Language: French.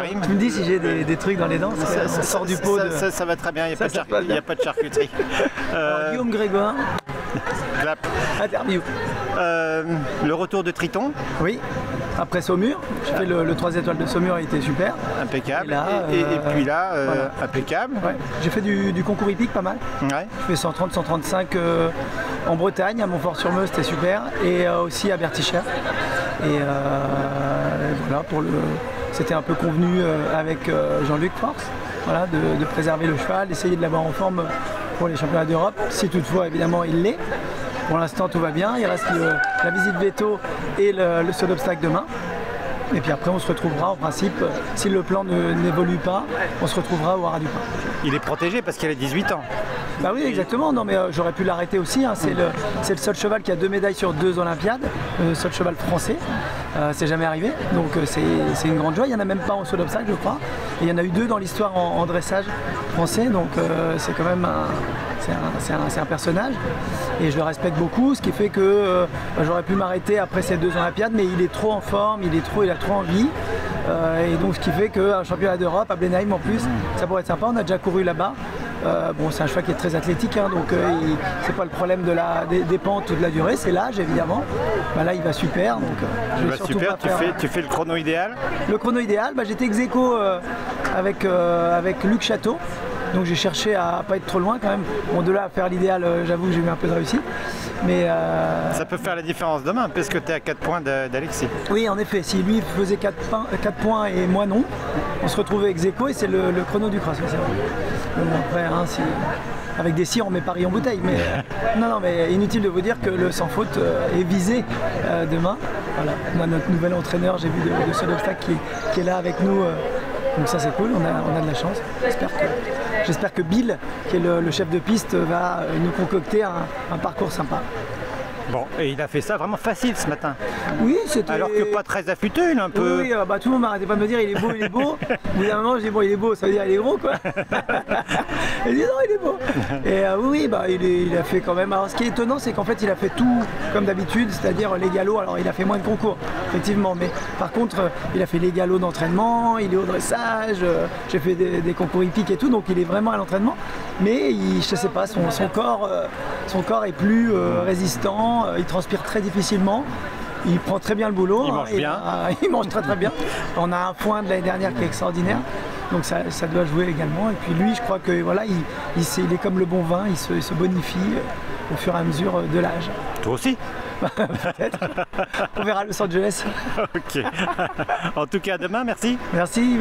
Karim. Tu me dis si j'ai des trucs dans les dents, ça sort du pot. Ça va très bien, il n'y a pas de charcuterie. Guillaume Grégoire. Interview. Le retour de Triton. Oui. Après Saumur, j'ai fait le 3 étoiles de Saumur, il était super. Impeccable. Et puis là, voilà. Impeccable. Ouais. J'ai fait du concours hippique pas mal. Ouais. Je fais 130, 135 en Bretagne, à Montfort-sur-Meuse, c'était super. Et aussi à Bertichères. Et voilà, c'était un peu convenu avec Jean-Luc Force, voilà, de préserver le cheval, d'essayer de l'avoir en forme pour les championnats d'Europe, si toutefois évidemment il l'est. Pour l'instant tout va bien, il reste la visite veto et le saut d'obstacle demain. Et puis après on se retrouvera en principe, si le plan n'évolue pas, on se retrouvera au Haras du Pin. Il est protégé parce qu'il a 18 ans. Bah oui exactement, non mais j'aurais pu l'arrêter aussi, hein. C'est le seul cheval qui a 2 médailles sur 2 Olympiades, le seul cheval français, c'est jamais arrivé, donc c'est une grande joie, il n'y en a même pas en saut d'obstacle je crois, et il y en a eu 2 dans l'histoire en dressage français, donc c'est quand même c'est un personnage, et je le respecte beaucoup, ce qui fait que j'aurais pu m'arrêter après ces 2 Olympiades, mais il est trop en forme, il a trop envie, et donc ce qui fait qu'un championnat d'Europe à Blenheim en plus, ça pourrait être sympa, on a déjà couru là-bas. Bon, c'est un cheval qui est très athlétique, hein, donc c'est pas le problème des pentes ou de la durée, c'est l'âge évidemment. Bah, là il va super, donc je vais surtout super, pas faire... tu fais le chrono idéal. Le chrono idéal, bah, j'étais ex-aequo avec Luc Chateau, donc j'ai cherché à pas être trop loin quand même. Bon, de là à faire l'idéal, j'avoue que j'ai eu un peu de réussite. Mais ça peut faire la différence demain, parce que tu es à 4 points d'Alexis. Oui, en effet, si lui faisait 4 points et moi non, on se retrouvait ex-aequo et c'est le chrono du cross. Bon, après, hein, avec des cires, on met Paris en bouteille. Mais non, mais inutile de vous dire que le sans faute est visé demain. Voilà. On a notre nouvel entraîneur, j'ai vu de saut d'obstacle qui est là avec nous. Donc ça c'est cool, on a de la chance. J'espère que Bill, qui est le chef de piste, va nous concocter un parcours sympa. Bon, et il a fait ça vraiment facile ce matin. Oui, c'était... Alors que pas très affûté, il est un peu... Oui, bah, tout le monde m'arrêtait pas de me dire il est beau, il est beau. Au bout d'un moment, je dis bon, il est beau, ça veut dire il est gros, quoi. Il dit non, il est beau. Et oui, bah, il a fait quand même... Alors ce qui est étonnant, c'est qu'en fait, il a fait tout comme d'habitude, c'est-à-dire les galops. Alors il a fait moins de concours, effectivement, mais par contre, il a fait les galops d'entraînement, il est au dressage, j'ai fait des concours hippiques et tout, donc il est vraiment à l'entraînement. Mais je sais pas, son corps est plus résistant. Il transpire très difficilement, il prend très bien le boulot, il mange bien. Il mange très bien. On a un foin de l'année dernière qui est extraordinaire, donc ça doit jouer également. Et puis lui, je crois que voilà, il est comme le bon vin, il se bonifie au fur et à mesure de l'âge. Toi aussi. Peut-être. On verra Los Angeles. Ok. En tout cas, à demain, merci. Merci.